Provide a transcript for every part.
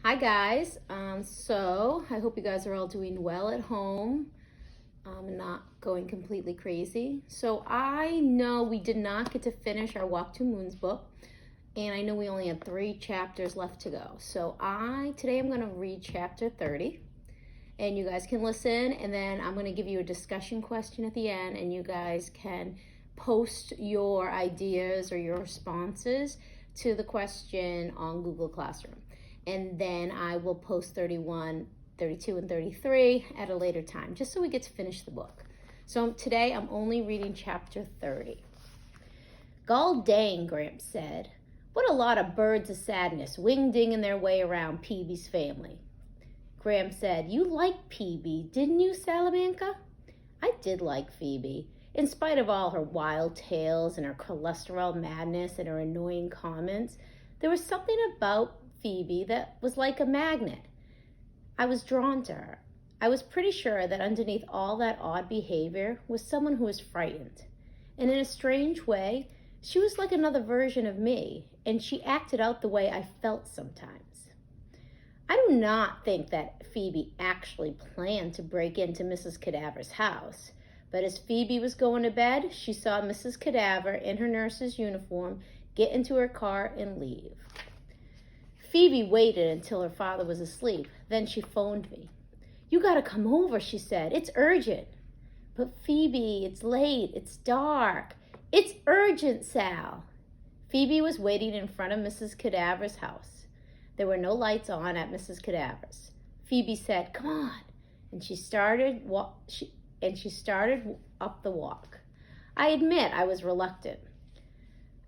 Hi guys. So I hope you guys are all doing well at home and not going completely crazy. So I know we did not get to finish our Walk to Moons book, and I know we only have 3 chapters left to go. So today I'm going to read chapter 30, and you guys can listen, and then I'm going to give you a discussion question at the end, and you guys can post your ideas or your responses to the question on Google Classroom. And then I will post 31, 32, and 33 at a later time, just so we get to finish the book. So today I'm only reading chapter 30. "Gall dang," Gramps said. "What a lot of birds of sadness wing-dinging their way around Peebee's family." Gramps said, "You liked Peebee, didn't you, Salamanca?" "I did like Phoebe. In spite of all her wild tales and her cholesterol madness and her annoying comments, there was something about Phoebe that was like a magnet. I was drawn to her. I was pretty sure that underneath all that odd behavior was someone who was frightened. And in a strange way, she was like another version of me, and she acted out the way I felt sometimes. I do not think that Phoebe actually planned to break into Mrs. Cadaver's house, but as Phoebe was going to bed, she saw Mrs. Cadaver in her nurse's uniform get into her car and leave. Phoebe waited until her father was asleep. Then she phoned me. "You gotta come over," she said. "It's urgent." "But Phoebe, it's late. It's dark." "It's urgent, Sal." Phoebe was waiting in front of Mrs. Cadaver's house. There were no lights on at Mrs. Cadaver's. Phoebe said, "Come on," and she started up the walk. I admit I was reluctant.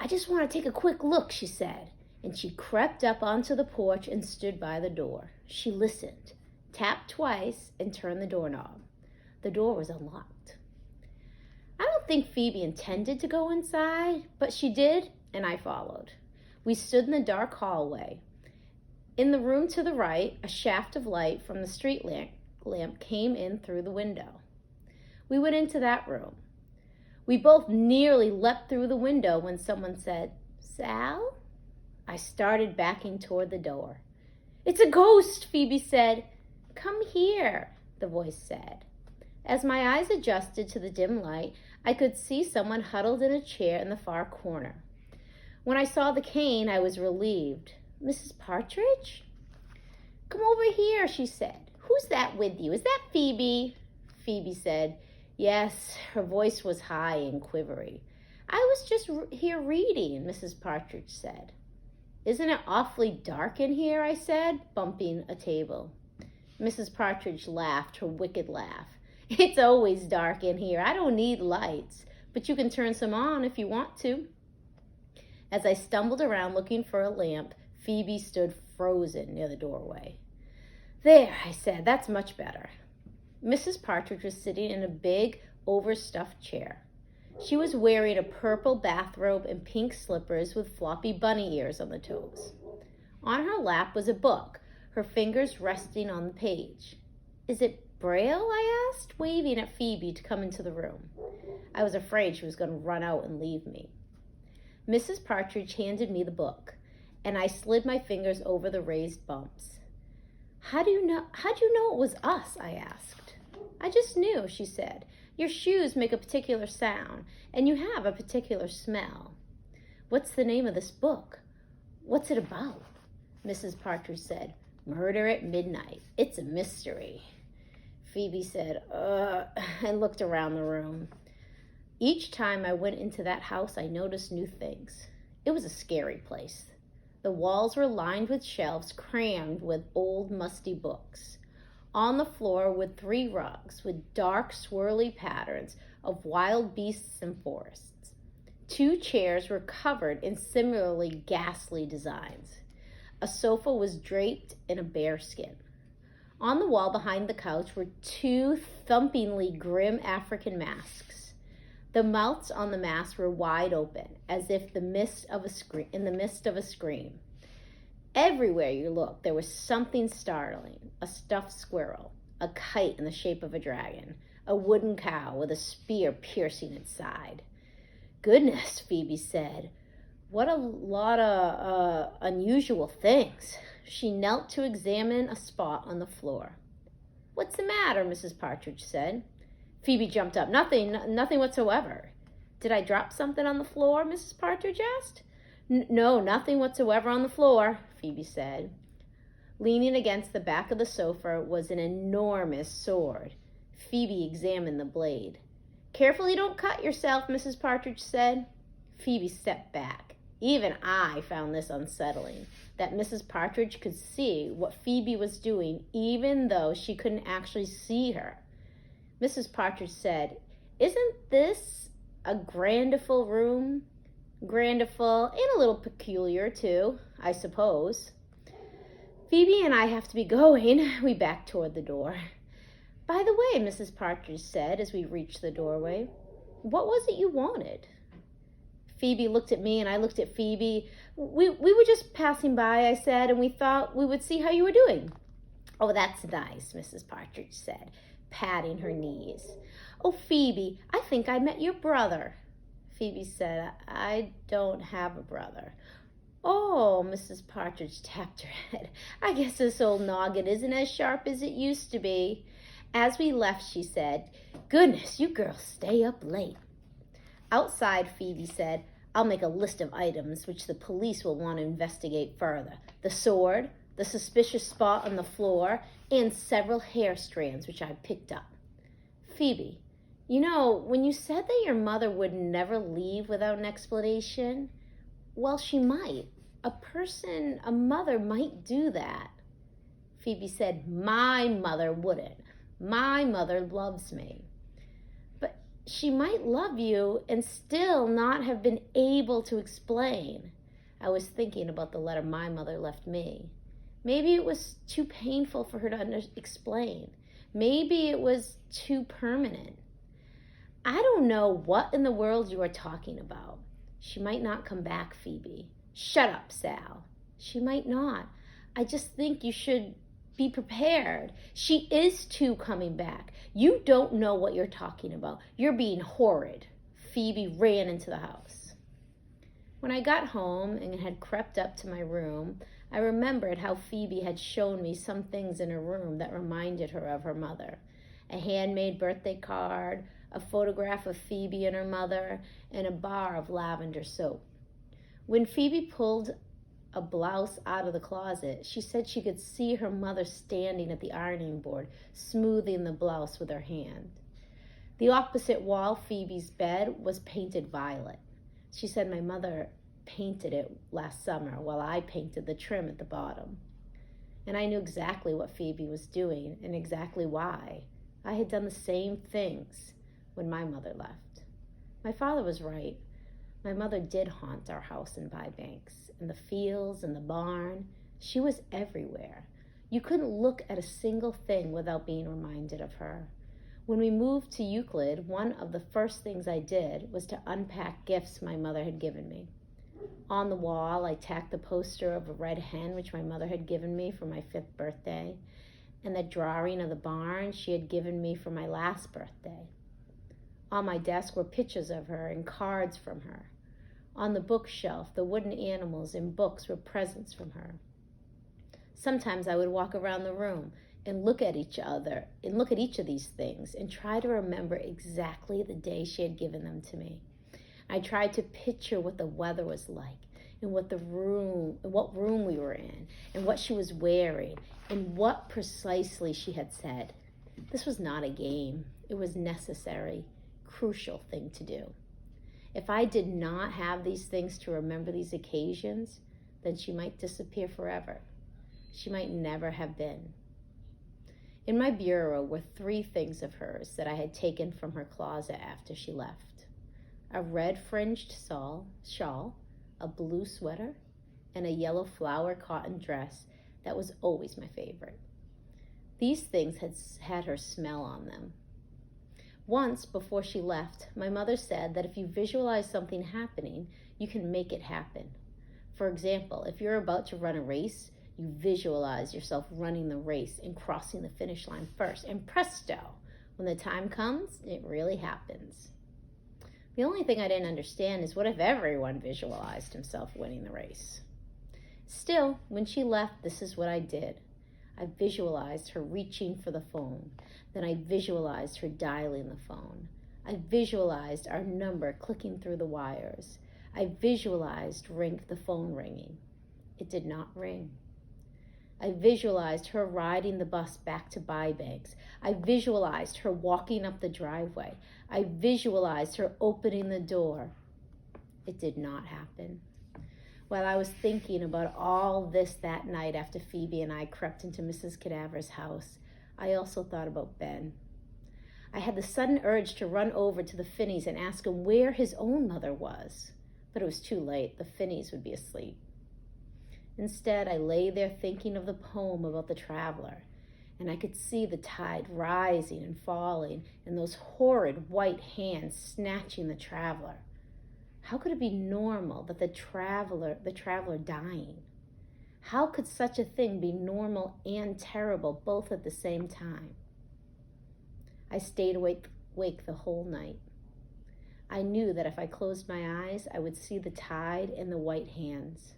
"I just want to take a quick look," she said, and she crept up onto the porch and stood by the door. She listened, tapped twice, and turned the doorknob. The door was unlocked. I don't think Phoebe intended to go inside, but she did, and I followed. We stood in the dark hallway. In the room to the right, a shaft of light from the street lamp came in through the window. We went into that room. We both nearly leapt through the window when someone said, "Sal?" I started backing toward the door. "It's a ghost," Phoebe said. "Come here," the voice said. As my eyes adjusted to the dim light, I could see someone huddled in a chair in the far corner. When I saw the cane, I was relieved. "Mrs. Partridge?" "Come over here," she said. "Who's that with you? Is that Phoebe?" Phoebe said, yes. Her voice was high and quivery. "I was just here reading," Mrs. Partridge said. "Isn't it awfully dark in here?" I said, bumping a table. Mrs. Partridge laughed her wicked laugh. "It's always dark in here. I don't need lights, but you can turn some on if you want to." As I stumbled around looking for a lamp, Phoebe stood frozen near the doorway. "There," I said, "that's much better." Mrs. Partridge was sitting in a big, overstuffed chair. She was wearing a purple bathrobe and pink slippers with floppy bunny ears on the toes. On her lap was a book, her fingers resting on the page. "Is it Braille?" I asked, waving at Phoebe to come into the room. I was afraid she was going to run out and leave me. Mrs. Partridge handed me the book, and I slid my fingers over the raised bumps. How'd you know it was us?" I asked. "I just knew," she said. "Your shoes make a particular sound, and you have a particular smell." "What's the name of this book? What's it about?" Mrs. Partridge said, "Murder at Midnight. It's a mystery." Phoebe said, and looked around the room. Each time I went into that house, I noticed new things. It was a scary place. The walls were lined with shelves crammed with old, musty books. On the floor were 3 rugs with dark, swirly patterns of wild beasts and forests. 2 chairs were covered in similarly ghastly designs. A sofa was draped in a bearskin. On the wall behind the couch were 2 thumpingly grim African masks. The mouths on the masks were wide open, as if in the midst of a scream. Everywhere you looked, there was something startling. A stuffed squirrel, a kite in the shape of a dragon, a wooden cow with a spear piercing its side. "Goodness," Phoebe said. "What a lot of unusual things." She knelt to examine a spot on the floor. "What's the matter?" Mrs. Partridge said. Phoebe jumped up. Nothing whatsoever." "Did I drop something on the floor?" Mrs. Partridge asked. No, nothing whatsoever on the floor," Phoebe said. Leaning against the back of the sofa was an enormous sword. Phoebe examined the blade. "Careful you don't cut yourself," Mrs. Partridge said. Phoebe stepped back. Even I found this unsettling, that Mrs. Partridge could see what Phoebe was doing even though she couldn't actually see her. Mrs. Partridge said, "Isn't this a grandiful room?" "Grandiful and a little peculiar too, I suppose." "Phoebe and I have to be going." We backed toward the door. "By the way," Mrs. Partridge said as we reached the doorway, "what was it you wanted?" Phoebe looked at me and I looked at Phoebe. We were just passing by," I said, "and we thought we would see how you were doing." "Oh, that's nice," Mrs. Partridge said, patting her knees. "Oh, Phoebe, I think I met your brother." Phoebe said, "I don't have a brother." "Oh," Mrs. Partridge tapped her head. "I guess this old noggin isn't as sharp as it used to be." As we left, she said, "Goodness, you girls stay up late." Outside, Phoebe said, "I'll make a list of items which the police will want to investigate further. The sword, the suspicious spot on the floor, and several hair strands which I picked up." "Phoebe, you know, when you said that your mother would never leave without an explanation, well, she might. A mother might do that." Phoebe said, "My mother wouldn't. My mother loves me." "But she might love you and still not have been able to explain." I was thinking about the letter my mother left me. Maybe it was too painful for her to explain. Maybe it was too permanent. "I don't know what in the world you are talking about." "She might not come back, Phoebe." "Shut up, Sal." "She might not. I just think you should be prepared. She is too coming back. You don't know what you're talking about. You're being horrid." Phoebe ran into the house. When I got home and had crept up to my room, I remembered how Phoebe had shown me some things in her room that reminded her of her mother. A handmade birthday card, a photograph of Phoebe and her mother, and a bar of lavender soap. When Phoebe pulled a blouse out of the closet, she said she could see her mother standing at the ironing board, smoothing the blouse with her hand. The opposite wall, Phoebe's bed, was painted violet. She said my mother painted it last summer while I painted the trim at the bottom. And I knew exactly what Phoebe was doing and exactly why. I had done the same things when my mother left. My father was right. My mother did haunt our house in Bybanks, in the fields, in the barn. She was everywhere. You couldn't look at a single thing without being reminded of her. When we moved to Euclid, one of the first things I did was to unpack gifts my mother had given me. On the wall, I tacked the poster of a red hen which my mother had given me for my 5th birthday, and the drawing of the barn she had given me for my last birthday. On my desk were pictures of her and cards from her. On the bookshelf, the wooden animals and books were presents from her. Sometimes I would walk around the room and look at each of these things and try to remember exactly the day she had given them to me. I tried to picture what the weather was like and what room we were in and what she was wearing and what precisely she had said. This was not a game. It was necessary, crucial thing to do. If I did not have these things to remember these occasions, then she might disappear forever. She might never have been. In my bureau were 3 things of hers that I had taken from her closet after she left: a red fringed shawl, a blue sweater, and a yellow flower cotton dress that was always my favorite. These things had her smell on them. Once, before she left, my mother said that if you visualize something happening, you can make it happen. For example, if you're about to run a race, you visualize yourself running the race and crossing the finish line first, and presto, when the time comes, it really happens. The only thing I didn't understand is what if everyone visualized himself winning the race? Still, when she left, this is what I did. I visualized her reaching for the phone. Then I visualized her dialing the phone. I visualized our number clicking through the wires. I visualized the phone ringing. It did not ring. I visualized her riding the bus back to Bybanks. I visualized her walking up the driveway. I visualized her opening the door. It did not happen. While I was thinking about all this that night after Phoebe and I crept into Mrs. Cadaver's house, I also thought about Ben. I had the sudden urge to run over to the Finneys and ask him where his own mother was. But it was too late. The Finneys would be asleep. Instead, I lay there thinking of the poem about the traveler, and I could see the tide rising and falling and those horrid white hands snatching the traveler. How could it be normal that the traveler dying? How could such a thing be normal and terrible both at the same time? I stayed awake the whole night. I knew that if I closed my eyes, I would see the tide and the white hands.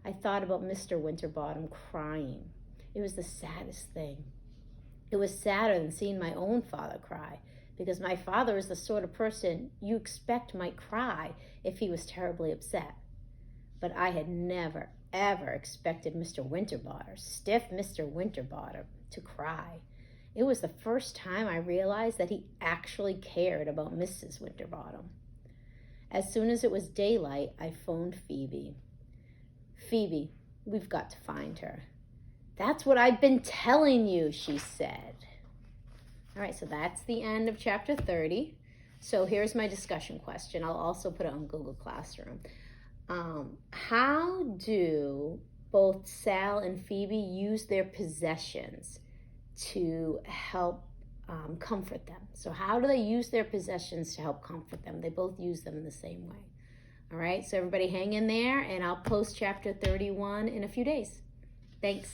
I thought about Mr. Winterbottom crying. It was the saddest thing. It was sadder than seeing my own father cry, because my father is the sort of person you expect might cry if he was terribly upset. But I had never, ever expected Mr. Winterbottom, stiff Mr. Winterbottom, to cry. It was the first time I realized that he actually cared about Mrs. Winterbottom. As soon as it was daylight, I phoned Phoebe. Phoebe, we've got to find her. That's what I've been telling you, she said. All right, so that's the end of chapter 30. So here's my discussion question. I'll also put it on Google Classroom. How do both Sal and Phoebe use their possessions to help comfort them? So how do they use their possessions to help comfort them? They both use them in the same way. All right, so everybody hang in there, and I'll post chapter 31 in a few days. Thanks.